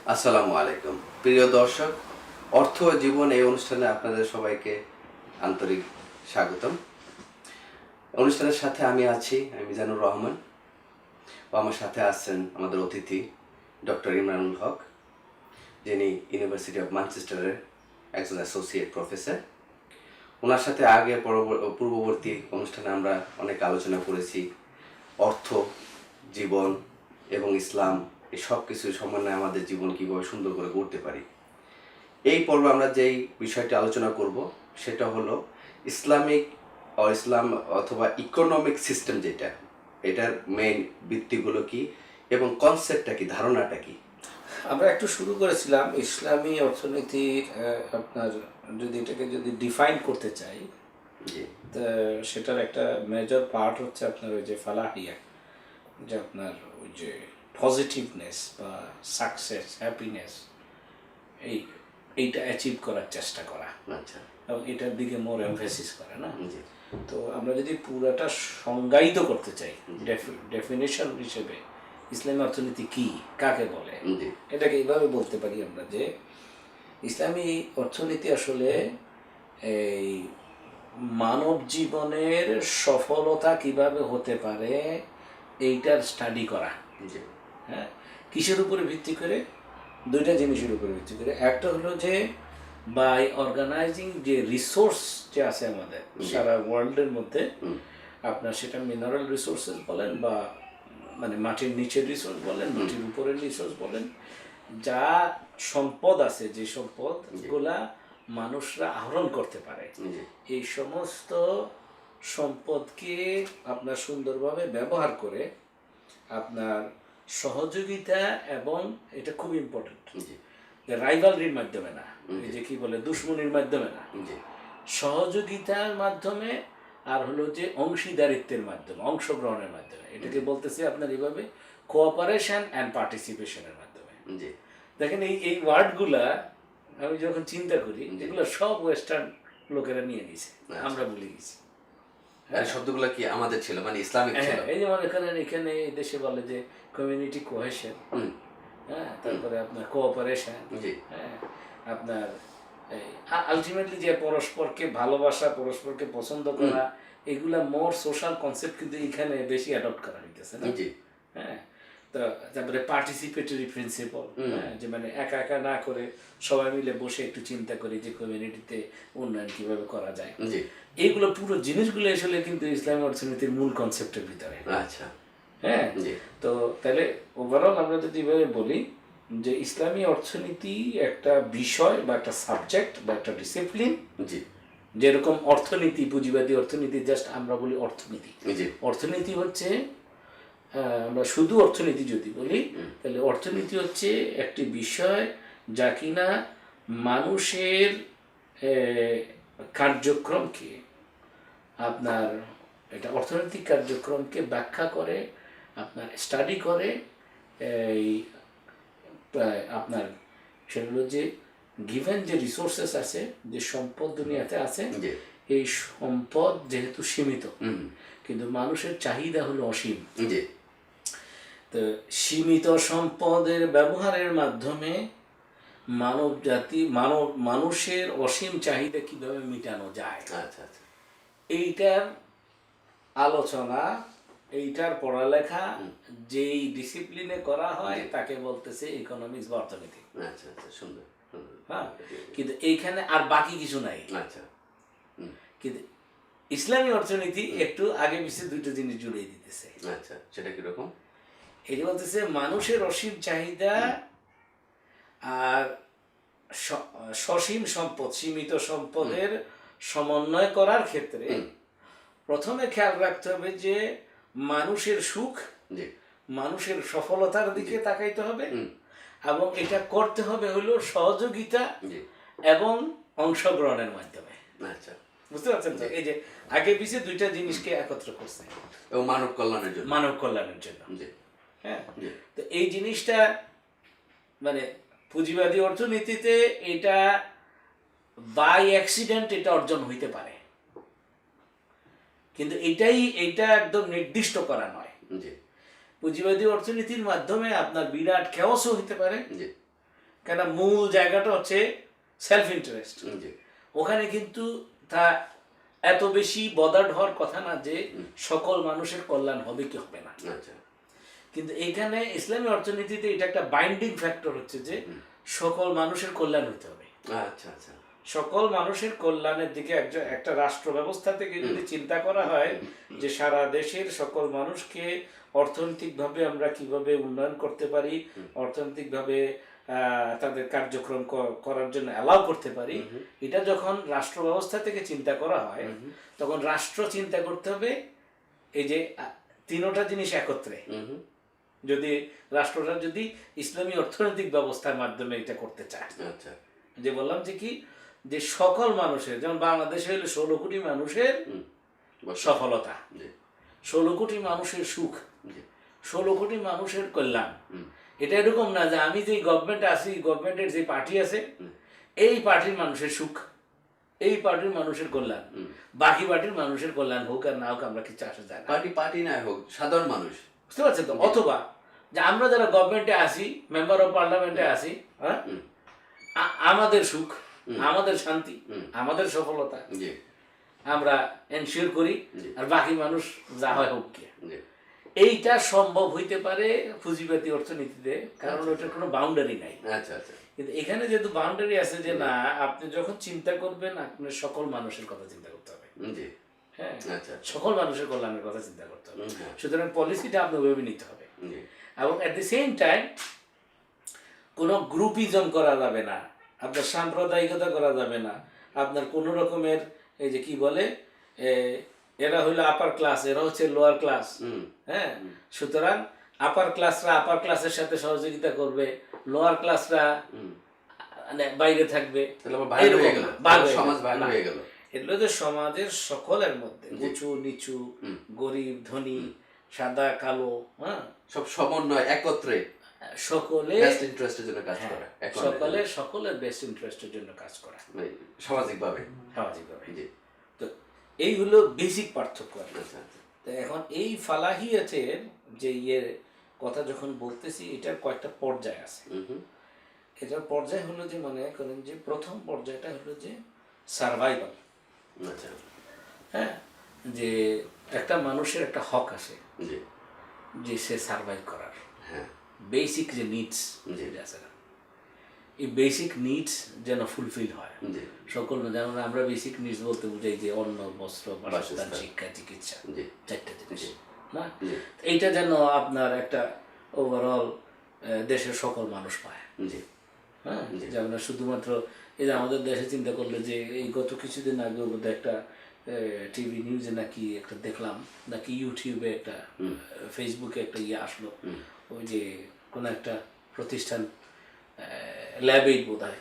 আসসালামু আলাইকুম প্রিয় দর্শক, অর্থ ও জীবন এই অনুষ্ঠানে আপনাদের সবাইকে আন্তরিক স্বাগতম। অনুষ্ঠানের সাথে আমি মিজানুর রহমান, ও আমার সাথে আছেন আমাদের অতিথি ডক্টর ইমরানুল হক, যিনি ইউনিভার্সিটি অফ ম্যানচেস্টারের একজন অ্যাসোসিয়েট প্রফেসর। ওনার সাথে পূর্ববর্তী অনুষ্ঠানে আমরা অনেক আলোচনা করেছি অর্থ, জীবন এবং ইসলাম, এই সব কিছু সমন্বয়ে আমাদের জীবন কীভাবে সুন্দর করে গড়তে পারি। এই পর্বে আমরা যেই বিষয়টি আলোচনা করব সেটা হলো ইসলামিক ইসলাম অথবা ইকোনমিক সিস্টেম, যেটা এটার মেইন ভিত্তিগুলো কি এবং কনসেপ্টটা কি, ধারণাটা কি। আমরা একটু শুরু করেছিলাম ইসলামী অর্থনীতির আপনার যদি এটাকে ডিফাইন করতে চাই, তা সেটার একটা মেজর পার্ট হচ্ছে আপনার ওই যে ফালাহিয়া, যে আপনার ওই যে পজিটিভনেস বা সাকসেস, হ্যাপিনেস, এইটা অ্যাচিভ করার চেষ্টা করা। আচ্ছা। এবং এটার দিকে মোর এমফেসিস করে না। তো আমরা যদি পুরাটা সংজ্ঞায়িত করতে চাই ডেফিনেশন হিসেবে, ইসলামী অর্থনীতি কি, কাকে বলে, এটাকে এইভাবে বলতে পারি আমরা যে ইসলামী অর্থনীতি আসলে এই মানব জীবনের সফলতা কিভাবে হতে পারে এইটার স্টাডি করা। হ্যাঁ, কিসের উপরে ভিত্তি করে? দুইটা জিনিসের উপরে ভিত্তি করে। একটা হলো যে বাই অর্গানাইজিং যে রিসোর্স যে আছে আমাদের সারা ওয়ার্ল্ডের মধ্যে, আপনার সেটা মিনারেল রিসোর্সেস বলেন বা মানে মাটির নিচের রিসোর্স বলেন, মাটির উপরের রিসোর্স বলেন, যা সম্পদ আছে, যে সম্পদগুলা মানুষরা আহরণ করতে পারে, এই সমস্ত সম্পদকে আপনার সুন্দরভাবে ব্যবহার করে আপনার সহযোগিতা, এবং এটা খুব ইম্পর্টেন্ট, রাইভালরির মাধ্যমে না, এই যে কি বলে দুশ্মনির মাধ্যমে না, সহযোগিতার মাধ্যমে, আর হলো যে অংশীদারিত্বের মাধ্যমে, অংশগ্রহণের মাধ্যমে। এটাকে বলতেছে আপনার এইভাবে কোঅপারেশন অ্যান্ড পার্টিসিপেশনের মাধ্যমে। দেখেন এই ওয়ার্ডগুলা আমি যখন চিন্তা করি, এগুলো সব ওয়েস্টার্ন লোকেরা নিয়ে নিয়েছে, আমরা ভুলে গেছি। শব্দগুলো কি আমাদের ছিল, মানে ইসলামিক ছিল। এই যেমন এখানে দেশে বলে যে কমিউনিটি কোহেশন, হ্যাঁ, তারপরে আপনার কোঅপারেশন, হ্যাঁ, আপনার আলটিমেটলি যে পরস্পরকে ভালোবাসা, পরস্পরকে পছন্দ করা, এগুলা মোর সোশ্যাল কনসেপ্ট কিন্তু এখানে বেশি অ্যাডপ্ট করা হইতেছে না। হ্যাঁ, তো তারপরে পার্টিসিপেটরি প্রিন্সিপাল, যে মানে একা একা না করে সবাই মিলে বসে একটু চিন্তা করি যে কমিউনিটিতে উন্নয়ন কিভাবে করা যায়। এইগুলো পুরো জিনিসগুলো আসলে কিন্তু ইসলামী অর্থনীতির মূল কনসেপ্টের ভিতরে। আচ্ছা, হ্যাঁ, তো তাহলে ওভারঅল আমরা যদি এভাবে বলি যে ইসলামী অর্থনীতি একটা বিষয় বা একটা সাবজেক্ট বা একটা ডিসিপ্লিন, যেরকম অর্থনীতি, পুঁজিবাদী অর্থনীতি জাস্ট আমরা বলি অর্থনীতি। অর্থনীতি হচ্ছে, আমরা শুধু অর্থনীতি যদি বলি, তাহলে অর্থনীতি হচ্ছে একটি বিষয় যা কিনা মানুষের কার্যক্রমকে, আপনার এটা অর্থনৈতিক কার্যক্রমকে ব্যাখ্যা করে, আপনার স্টাডি করে। এই আপনার সেগুলো যে গিভেন যে রিসোর্সেস আছে, যে সম্পদ দুনিয়াতে আছে, এই সম্পদ যেহেতু সীমিত, কিন্তু মানুষের চাহিদা হলো অসীম। তো সীমিত সম্পদের ব্যবহারের মাধ্যমে মানব জাতি, মানুষের অসীম চাহিদা কিভাবে মেটানো যায়, এইটার আলোচনা, এইটার পড়ালেখা যেই ডিসিপ্লিনে করা হয় তাকে বলতেছে ইকোনমিক্স বা অর্থনীতি। সুন্দর। হ্যাঁ, কিন্তু এইখানে আর বাকি কিছু নাই। কিন্তু ইসলামী অর্থনীতি একটু আগে পিছিয়ে দুইটা জিনিস জুড়ে দিতেছে। সেটা কিরকম? এটা বলতেছে মানুষের অসীম চাহিদা আর সসীম সম্পদ, সীমিত সম্পদের সমন্বয় করার ক্ষেত্রে প্রথমে খেয়াল রাখতে হবে যে মানুষের সুখ, মানুষের সফলতার দিকে তাকাইতে হবে, এবং এটা করতে হবে হলো সহযোগিতা এবং অংশগ্রহণের মাধ্যমে। বুঝতে পারছেন তো? এই যে আগে পিছিয়ে দুইটা জিনিসকে একত্র করছে, মানব কল্যাণের জন্য, মানব কল্যাণের জন্য। হ্যাঁ, তো এই জিনিসটা মানে পুঁজিবাদী অর্থনীতিতে এটা বাই অ্যাক্সিডেন্ট এটা অর্জন হইতে পারে, কিন্তু এইটা একদম নির্দিষ্ট করা নয়। পুঁজিবাদী অর্থনীতির মাধ্যমে আপনার বিরাট খেওয়াসও হইতে পারে, কেন মূল জায়গাটা হচ্ছে সেলফ ইন্টারেস্ট। ওখানে কিন্তু তা এত বেশি বদার্ড হওয়ার কথা না যে সকল মানুষের কল্যাণ হবে কি হবে না। কিন্তু এইখানে ইসলামী অর্থনীতিতে এটা একটা বাইন্ডিং ফ্যাক্টর হচ্ছে যে সকল মানুষের কল্যাণ হতে হবে। আচ্ছা আচ্ছা, সকল মানুষের কল্যাণের দিকে একটা রাষ্ট্র ব্যবস্থা থেকে যদি চিন্তা করা হয় যে সারা দেশের সকল মানুষকে অর্থনৈতিকভাবে আমরা কিভাবে উন্নয়ন করতে পারি, অর্থনৈতিকভাবে তাদের কার্যক্রম করার জন্য অ্যালাউ করতে পারি, এটা যখন রাষ্ট্র ব্যবস্থা থেকে চিন্তা করা হয় তখন রাষ্ট্র চিন্তা করতে হবে এই যে তিনোটা জিনিস একত্রে। যদি রাষ্ট্রটা যদি ইসলামী অর্থনৈতিক ব্যবস্থার মাধ্যমে এটা করতে চায়, যে বললাম যে কি যে সকল মানুষের, যেমন বাংলাদেশে হলো 16 কোটি মানুষের সফলতা, 16 কোটি মানুষের সুখ, 16 কোটি মানুষের কল্যাণ। এটা এরকম না যে আমি যে গভর্নমেন্টে আছি, গভর্নমেন্টের যে পার্টি আছে এই পার্টির মানুষের সুখ, এই পার্টির মানুষের কল্যাণ, বাকি পার্টির মানুষের কল্যাণ হোক আর না হোক আমরা কিছু আসা যায় না। পার্টি না হোক, সাধারণ মানুষ, বুঝতে পারছেন তো? অথবা যে আমরা যারা গভর্নমেন্টে আসি, মেম্বার অফ পার্লামেন্টে আসি, হ্যাঁ, আমাদের সুখ, আমাদের শান্তি, আমাদের সফলতা আমরা এনশিওর করি, আর বাকি মানুষ যা হয় হোক কি। এইটা সম্ভব হইতে পারে পুঁজিবাদী অর্থনীতিতে, কারণ ওটার কোনো বাউন্ডারি নাই। কিন্তু এখানে যেহেতু বাউন্ডারি আছে যে না, আপনি যখন চিন্তা করবেন আপনার সকল মানুষের কথা চিন্তা করতে হবে, হ্যাঁ, সকল মানুষের কল্যাণের কথা চিন্তা করতে হবে। সুতরাং পলিসিটা আপনার ওইভাবে নিতে হবে, এবং অ্যাট দি সেম টাইম কোনো গ্রুপিজম করা যাবে না, আপনার সাম্প্রদায়িকতা করা যাবে না, আপনার কোনো রকমের এই যে কি বলে এরা হইলো আপার ক্লাস, এরা হচ্ছে লোয়ার ক্লাস, হ্যাঁ, সুতরাং আপার ক্লাসরা আপার ক্লাসের সাথে সহযোগিতা করবে, লোয়ার ক্লাসরা মানে বাইরে থাকবে, এগুলো যে সমাজের সকলের মধ্যে উঁচু নিচু, গরিব ধনী, সাদা কালো, হ্যাঁ, সব সমন্বয় একত্রে সকলে বেস্ট ইন্টারেস্টের জন্য কাজ করা, সকলের বেস্ট ইন্টারেস্টের জন্য কাজ করা সামাজিকভাবে। তো এই হলো বেসিক পার্থক্য। তো এখন এই ফালাহিয়াতের যে কথা যখন বলতেছি, এটার কয়েকটা পর্যায় আছে। এটার পর্যায় হলো যে মনে করেন যে প্রথম পর্যায়টা হলো যে সার্ভাইভাল, হ্যাঁ, যে একটা মানুষের একটা হক আছে যে সে সার্ভাইভ করার, বেসিক যে নিডস যেটা আছে না, এই বেসিক নিডস যেন ফুলফিল হয় সকল। যেমন আমরা বেসিক নিডস বলতে বুঝাই যে অন্ন, বস্ত্র, বাসস্থান, শিক্ষা, চিকিৎসা, চারটা জিনিস না, এইটা যেন আপনার একটা ওভারঅল দেশের সকল মানুষ পায়, হ্যাঁ, যেমন শুধুমাত্র এই যে আমাদের দেশে চিন্তা করলে যে এই গত কিছুদিন আগে বোধহয় একটা টিভি নিউজে নাকি একটা দেখলাম, নাকি ইউটিউবে একটা, ফেসবুকে একটা আসলো, ওই যে কোনো একটা প্রতিষ্ঠান ল্যাবেই বোধ হয়,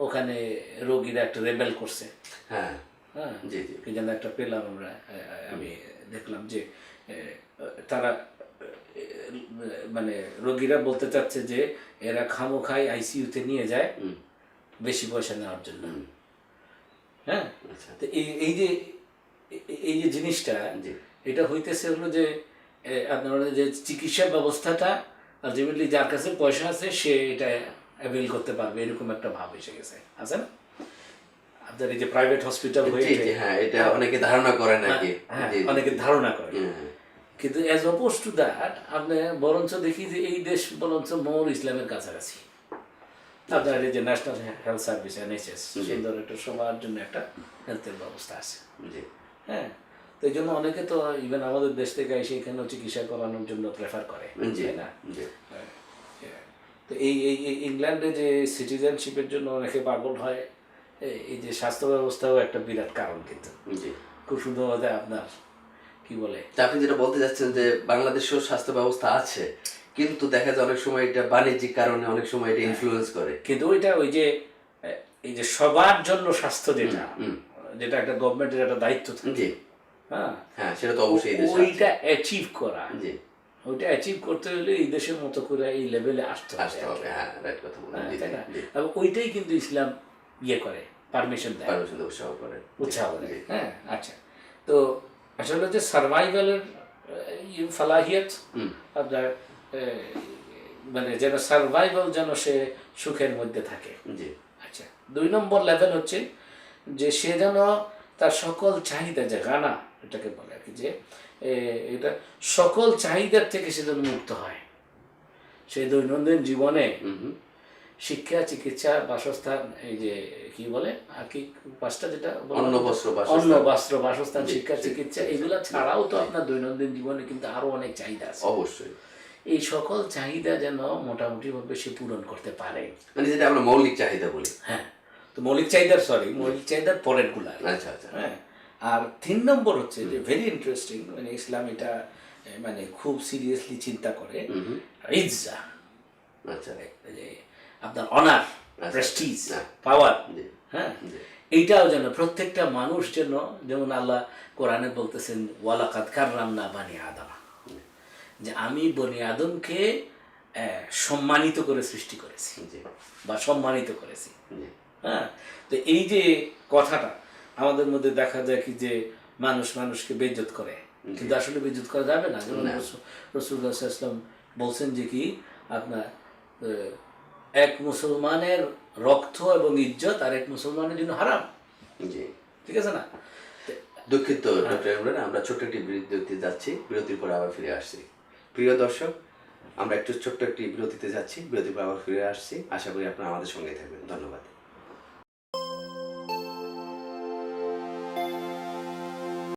ওখানে রোগীরা একটা রেবেল করছে, হ্যাঁ, কি যেন একটা পেলাম আমরা, আমি দেখলাম যে তারা মানে রোগীরা বলতে চাচ্ছে যে এরা খামোখাই আইসিইউতে নিয়ে যায় বেশি পয়সা নেওয়ার জন্য, হ্যাঁ। তো এই যে জিনিসটা এটা হইতেছে হলো যে আপনার যে চিকিৎসা ব্যবস্থাটা আলটিমেটলি যার কাছে পয়সা আছে সে এটা অ্যাভেল করতে পারবে, এরকম একটা ভাব এসে গেছে, আছে না আপনার এই যে প্রাইভেট হসপিটাল হয়েছে, এটা অনেকে ধারণা করে নাকি, অনেকে ধারণা করে, কিন্তু অ্যাজ অপোজ টু দ্যাট আপনি বরঞ্চ দেখি যে এই দেশ বরঞ্চ মোর ইসলামের কাছাকাছি। আপনার এই যে ন্যাশনাল হেলথ সার্ভিস NHS, সুন্দর একটা সবার জন্য একটা হেলথের ব্যবস্থা আছে, হ্যাঁ। তো এই জন্য অনেকে তো ইভেন আমাদের দেশ থেকে এসে এখানেও চিকিৎসা করানোর জন্য প্রেফার করে, তাই না? তো এই ইংল্যান্ডে যে সিটিজেনশিপের জন্য অনেকে পাগল হয়, এই যে স্বাস্থ্য ব্যবস্থাও একটা বিরাট কারণ, কিন্তু খুব সুন্দরভাবে আপনার কি বলে, আপনি যেটা বলতে যাচ্ছেন যে বাংলাদেশেও স্বাস্থ্য ব্যবস্থা আছে, কিন্তু দেখা যায় অনেক সময় এটা বাণিজ্যিক কারণে অনেক সময় এটা ইনফ্লুয়েন্স করে, কিন্তু ওইটা ওই যে এই যে সবার জন্য স্বাস্থ্য যেটা একটা গভর্নমেন্টের একটা দায়িত্ব থাকে, হ্যাঁ, সেটা তো অবশ্যই ওইটা অ্যাচিভ করা, ওইটা অ্যাচিভ করতে হলে এই দেশের মতো করে এই লেভেলে আসতে হবে, হ্যাঁ, রাইট কথা বলেন, তাই না? এবং ওইটাই কিন্তু ইসলাম করে, পারমিশন দেয়, উৎসাহ করে, হ্যাঁ। আচ্ছা, তো আসলে যে সার্ভাইভালের ফালাহিয়াত আপনার মানে যেন সার্ভাইভাল, যেন সে সুখের মধ্যে থাকে। জি। আচ্ছা, 2 নম্বর লেভেল হচ্ছে যে সে যেন তার সকল চাহিদা, যে গানা এটাকে বলে আর কি, যে এটা সকল চাহিদার থেকে সে যেন মুক্ত হয়। সে দৈনন্দিন জীবনে শিক্ষা, চিকিৎসা, বাসস্থান, এই যে কি বলে আর কি 5টা যেটা অন্ন, বস্ত্র, অন্ন, বস্ত্র, বাসস্থান, শিক্ষা, চিকিৎসা, এগুলা ছাড়াও তো আপনার দৈনন্দিন জীবনে কিন্তু আরো অনেক চাহিদা আছে। অবশ্যই। এই সকল চাহিদা যেন মোটামুটি ভাবে সে পূরণ করতে পারে, মানে যেটা আমরা মৌলিক চাহিদা বলি। হ্যাঁ, তো মৌলিক চাহিদার পরের গুলা। আচ্ছা আচ্ছা। হ্যাঁ, আর 3 নম্বর হচ্ছে যে ভেরি ইন্টারেস্টিং, মানে ইসলাম এটা মানে খুব সিরিয়াসলি চিন্তা করে ইজ্জা, আচ্ছা, যে আপনার অনার, প্রেস্টিজ, পাওয়ার, হ্যাঁ, এইটাও যেন প্রত্যেকটা মানুষ যেন, যেমন আল্লাহ কোরআনে বলতেছেন ওয়ালাকাদ কাররামনা বানি আদম, যে আমি বনি আদমকে সম্মানিত করে সৃষ্টি করেছি বা সম্মানিত করেছি। হ্যাঁ, তো এই যে কথাটা আমাদের মধ্যে দেখা যায় কি যে মানুষ মানুষকে বেইজ্জত করে, কিন্তু আসলে বেইজ্জত করা যাবে না। যেমন রাসূলুল্লাহ সাল্লাল্লাহু আলাইহি ওয়াসাল্লাম বলছেন যে কি আপনার এক মুসলমানের রক্ত এবং ইজ্জত আর এক মুসলমানের জন্য হারাম। জি, ঠিক আছে না? দুঃখিত ডক্টর ইমরান, আমরা ছোট্ট একটি বিরতিতে যাচ্ছি, বিরতির পরে আবার ফিরে আসছি। প্রিয় দর্শক, আমরা ছোট্ট একটি বিরতিতে যাচ্ছি, বিরতির পর আবার ফিরে আসছি। আশা করি আপনারা আমাদের সঙ্গে থাকবেন। ধন্যবাদ।